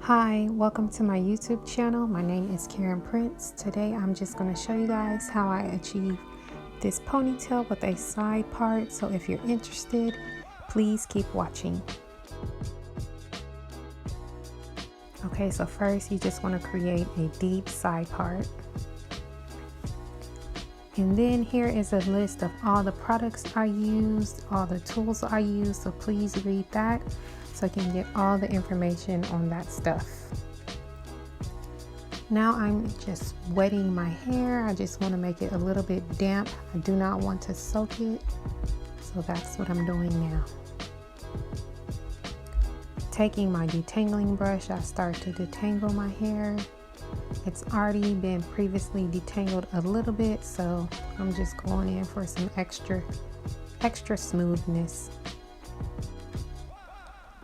Hi, welcome to my YouTube channel. My name is Karen Prince. Today I'm just going to show you guys how I achieve this ponytail with a side part. So if you're interested, please keep watching. Okay, so first you just want to create a deep side part. And then here is a list of all the products I used, all the tools I used, so please read that so I can get all the information on that stuff. Now I'm just wetting my hair. I just want to make it a little bit damp. I do not want to soak it, so that's what I'm doing now. Taking my detangling brush, I start to detangle my hair. It's already been previously detangled a little bit, so I'm just going in for some extra smoothness.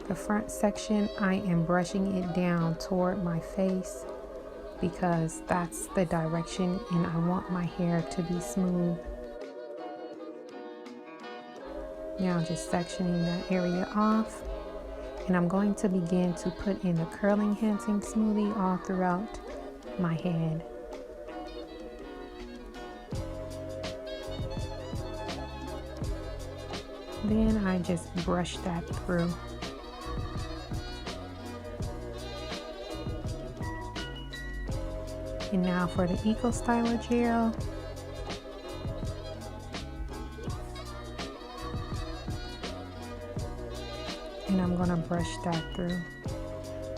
The front section, I am brushing it down toward my face because that's the direction and I want my hair to be smooth. Now just sectioning that area off, and I'm going to begin to put in a curl enhancing smoothie all throughout my head. Then I just brush that through. And now for the Eco Styler gel. And I'm gonna brush that through.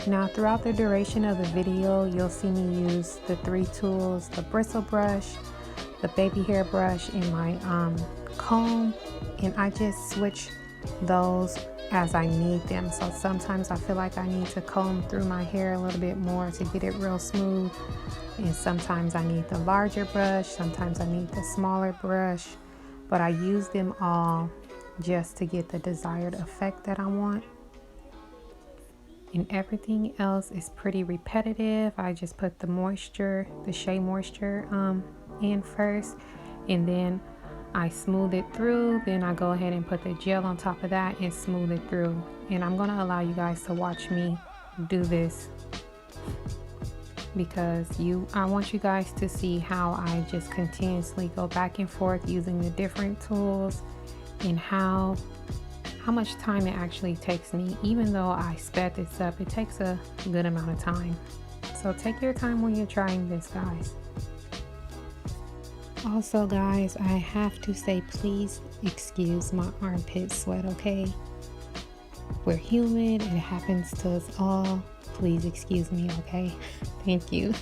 Now throughout the duration of the video, you'll see me use the three tools: the bristle brush, the baby hair brush, and my comb. And I just switch those as I need them. So sometimes I feel like I need to comb through my hair a little bit more to get it real smooth. And sometimes I need the larger brush, sometimes I need the smaller brush, but I use them all just to get the desired effect that I want. And everything else is pretty repetitive. I just put the moisture, the Shea Moisture in first, and then I smooth it through. Then I go ahead and put the gel on top of that and smooth it through. And I'm gonna allow you guys to watch me do this because I want you guys to see how I just continuously go back and forth using the different tools and how much time it actually takes me. Even though I sped this up, it takes a good amount of time. So take your time when you're trying this, guys. Also, guys, I have to say, please excuse my armpit sweat, okay? We're human, it happens to us all. Please excuse me, okay? Thank you.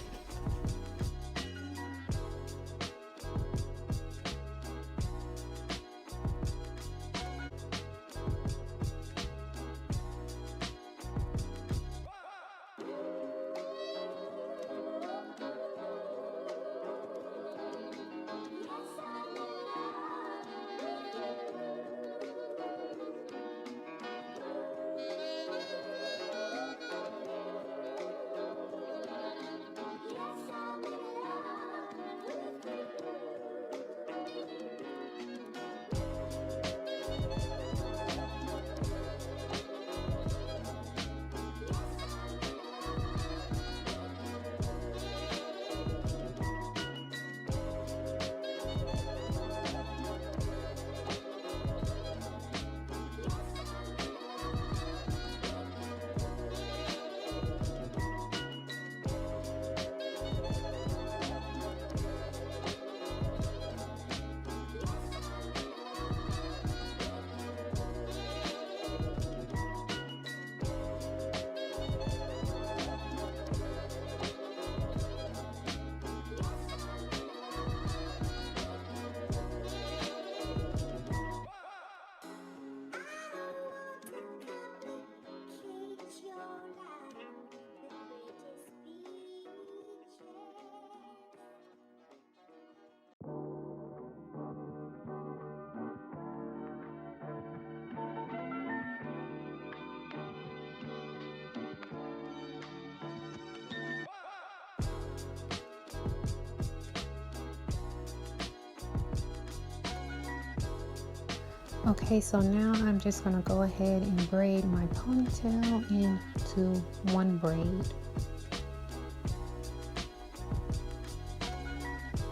Okay, so now I'm just gonna go ahead and braid my ponytail into one braid.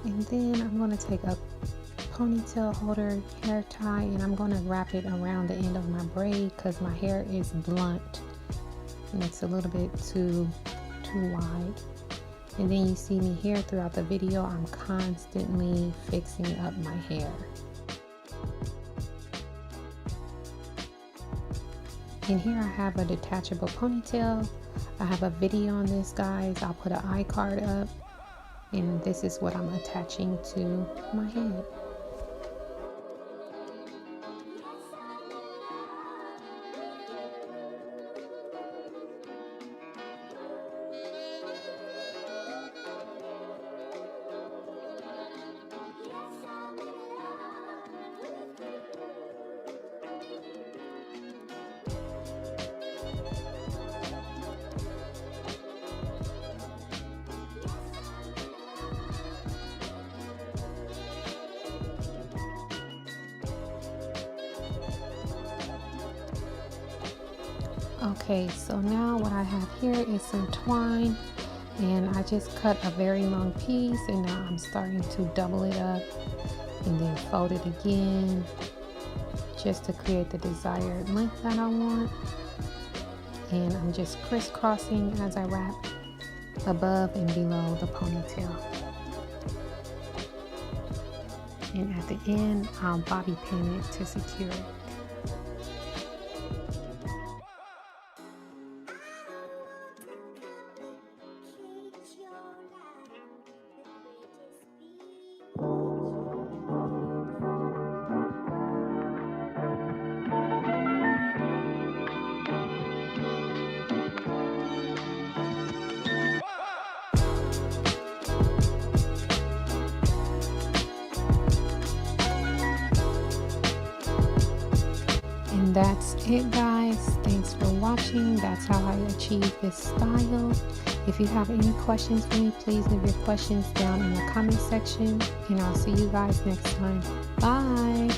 And then I'm gonna take a ponytail holder hair tie and I'm gonna wrap it around the end of my braid because my hair is blunt and it's a little bit too wide. And then you see me here throughout the video, I'm constantly fixing up my hair. And here I have a detachable ponytail. I have a video on this, guys. I'll put an iCard up, and this is what I'm attaching to my head. Okay, so now what I have here is some twine, and I just cut a very long piece, and now I'm starting to double it up and then fold it again just to create the desired length that I want. And I'm just crisscrossing as I wrap above and below the ponytail. And at the end, I'll bobby pin it to secure it. And that's it, guys. Thanks for watching. That's how I achieve this style. If you have any questions for me, please leave your questions down in the comment section, and I'll see you guys next time. Bye.